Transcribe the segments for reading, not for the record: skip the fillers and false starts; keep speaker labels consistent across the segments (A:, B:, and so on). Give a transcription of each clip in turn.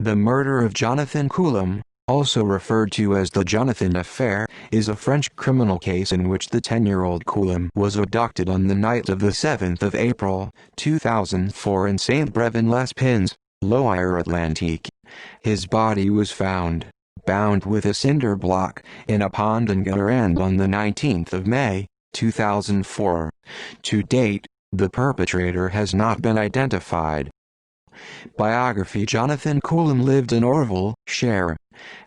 A: The murder of Jonathan Coulom, also referred to as the Jonathan Affair, is a French criminal case in which the 10-year-old Coulom was abducted on the night of the 7th of April, 2004 in Saint-Brevin-les-Pins, Loire-Atlantique. His body was found, bound with a cinder block, in a pond in Guérande on the 19th of May, 2004. To date, the perpetrator has not been identified. Biography: Jonathan Coulom lived in Orval, Cher.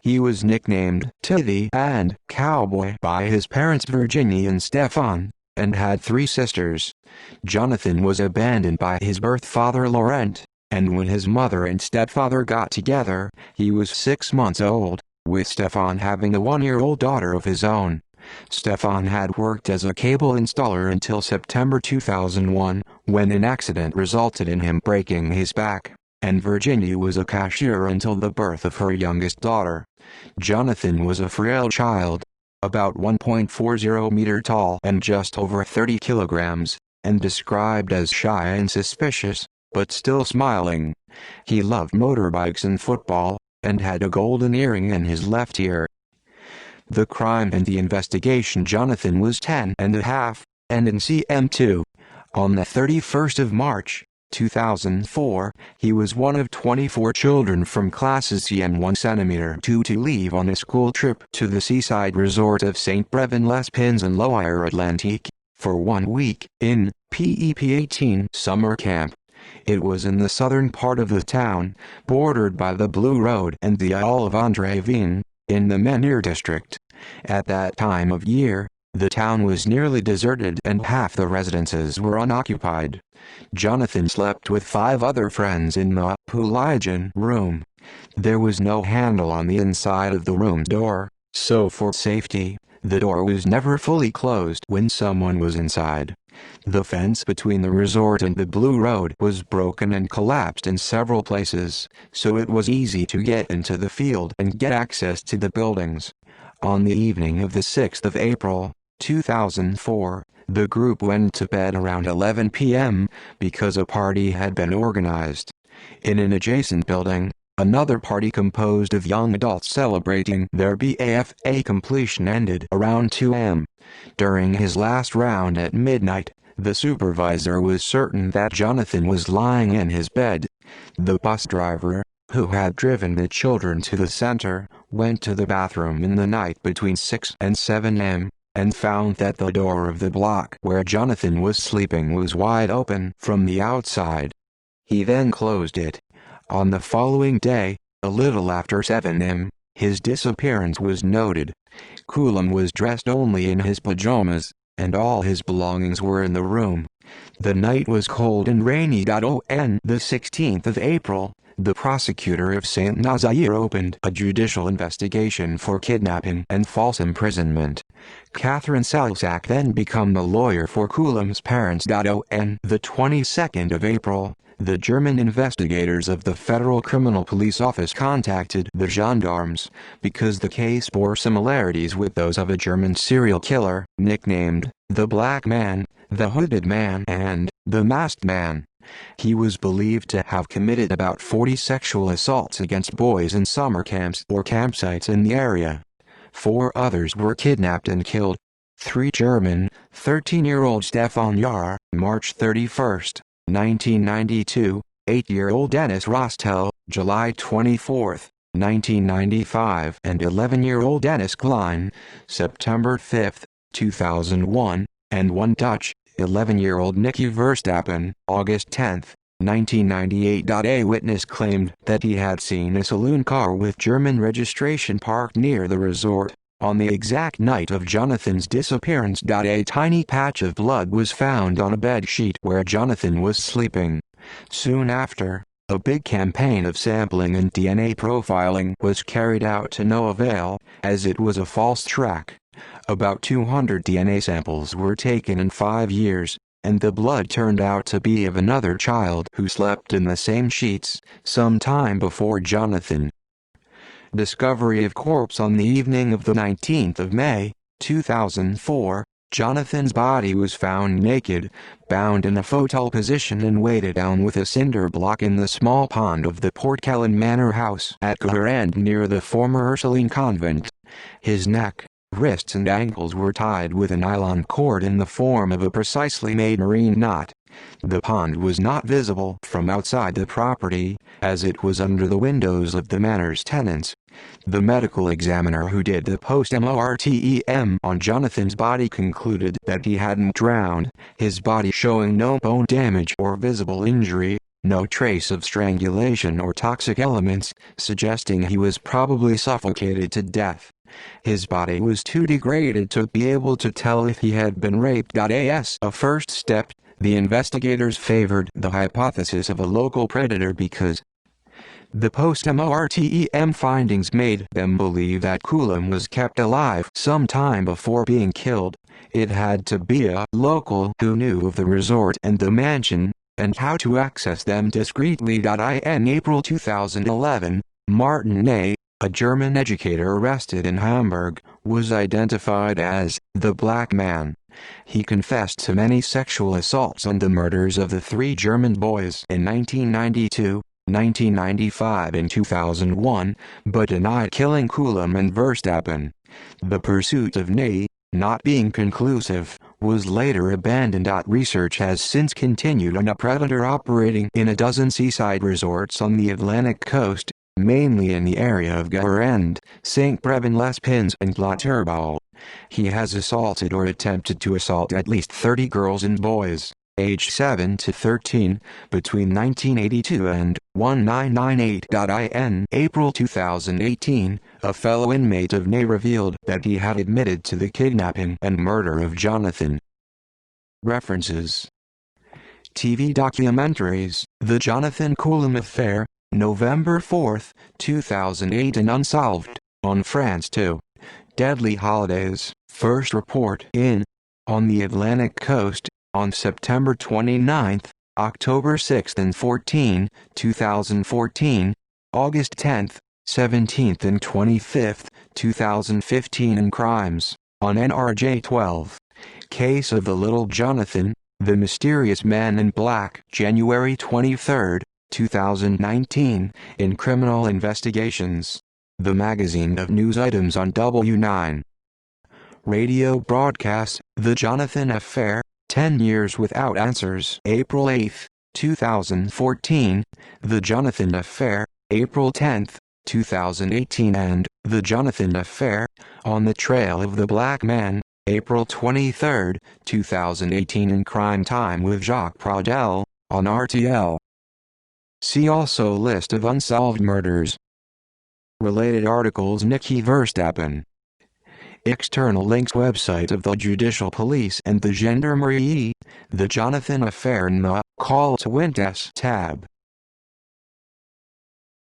A: He was nicknamed Tithy and Cowboy by his parents Virginie and Stéphane, and had 3 sisters. Jonathan was abandoned by his birth father Laurent, and when his mother and stepfather got together, he was 6 months old, with Stéphane having a 1-year-old daughter of his own. Stéphane had worked as a cable installer until September 2001, when an accident resulted in him breaking his back, and Virginie was a cashier until the birth of her youngest daughter. Jonathan was a frail child, about 1.40 meters tall and just over 30 kilograms, and described as shy and suspicious, but still smiling. He loved motorbikes and football, and had a golden earring in his left ear. The crime and the investigation: Jonathan was 10 and a half, and in CM2. On the 31st of March, 2004, he was one of 24 children from classes CM1 cm2 to leave on a school trip to the seaside resort of Saint-Brevin-les-Pins in Loire-Atlantique, for 1 week, in PEP-18 summer camp. It was in the southern part of the town, bordered by the Blue Road and the Isle of André-Vien, in the Menhir district. At that time of year, the town was nearly deserted and half the residences were unoccupied. Jonathan slept with 5 other friends in the Pouliguen room. There was no handle on the inside of the room's door, so for safety, the door was never fully closed when someone was inside. The fence between the resort and the Blue Road was broken and collapsed in several places, so it was easy to get into the field and get access to the buildings. On the evening of the 6th of April, 2004, the group went to bed around 11 p.m. because a party had been organized. In an adjacent building, another party composed of young adults celebrating their BAFA completion ended around 2 a.m. During his last round at midnight, the supervisor was certain that Jonathan was lying in his bed. The bus driver, who had driven the children to the center, went to the bathroom in the night between 6 and 7 a.m., and found that the door of the block where Jonathan was sleeping was wide open from the outside. He then closed it. On the following day, a little after 7 a.m., his disappearance was noted. Coulom was dressed only in his pajamas, and all his belongings were in the room. The night was cold and rainy. On the 16th of April, the prosecutor of Saint-Nazaire opened a judicial investigation for kidnapping and false imprisonment. Catherine Salsac then became the lawyer for Coulom's parents. On the 22nd of April, the German investigators of the Federal Criminal Police Office contacted the gendarmes, because the case bore similarities with those of a German serial killer, nicknamed the Black Man, the Hooded Man and the Masked Man. He was believed to have committed about 40 sexual assaults against boys in summer camps or campsites in the area. 4 others were kidnapped and killed. 3 German, 13-year-old Stefan Jahr, March 31, 1992, 8-year-old Dennis Rostel, July 24, 1995, and 11-year-old Dennis Klein, September 5, 2001, and 1 Dutch, 11-year-old Nicky Verstappen, August 10, 1998. A witness claimed that he had seen a saloon car with German registration parked near the resort. On the exact night of Jonathan's disappearance, a tiny patch of blood was found on a bed sheet where Jonathan was sleeping. Soon after, a big campaign of sampling and DNA profiling was carried out to no avail, as it was a false track. About 200 DNA samples were taken in 5 years, and the blood turned out to be of another child who slept in the same sheets some time before Jonathan. Discovery of corpse: on the evening of the 19th of May, 2004, Jonathan's body was found naked, bound in a fetal position and weighted down with a cinder block in the small pond of the Portcullen Manor House at Gurrend near the former Ursuline convent. His neck, wrists and ankles were tied with a nylon cord in the form of a precisely made marine knot. The pond was not visible from outside the property, as it was under the windows of the manor's tenants. The medical examiner who did the post-mortem on Jonathan's body concluded that he hadn't drowned, his body showing no bone damage or visible injury, no trace of strangulation or toxic elements, suggesting he was probably suffocated to death. His body was too degraded to be able to tell if he had been raped. As a first step, the investigators favored the hypothesis of a local predator because the post-mortem findings made them believe that Coulom was kept alive some time before being killed. It had to be a local who knew of the resort and the mansion, and how to access them discreetly. In April 2011, Martin Ney, a German educator arrested in Hamburg, was identified as the Black Man. He confessed to many sexual assaults and the murders of the 3 German boys in 1992, 1995 and 2001, but denied killing Coulom and Verstappen. The pursuit of Ney, not being conclusive, was later abandoned. Research has since continued on a predator operating in a dozen seaside resorts on the Atlantic coast, mainly in the area of Gurrend, St. Brévin-les-Pins and La Turballe. He has assaulted or attempted to assault at least 30 girls and boys, aged 7 to 13, between 1982 and 1998. In April 2018, a fellow inmate of Ney revealed that he had admitted to the kidnapping and murder of Jonathan. References: TV documentaries, The Jonathan Coulom Affair, November 4, 2008 and Unsolved, on France 2. Deadly Holidays, first report in, on the Atlantic coast, on September 29, October 6 and 14, 2014, August 10, 17 and 25, 2015 and Crimes, on NRJ 12. Case of the Little Jonathan, The Mysterious Man in Black, January 23, 2019, in Criminal Investigations. The magazine of news items on W9. Radio broadcast, The Jonathan Affair, 10 Years Without Answers. April 8, 2014, The Jonathan Affair, April 10, 2018 and The Jonathan Affair, On the Trail of the Black Man, April 23, 2018 in Crime Time with Jacques Pradel, on RTL. See also List of unsolved murders. Related articles. Nicky Verstappen. External links. Website of the Judicial Police and the Gendarmerie. The Jonathan Affair. Call to Witness tab.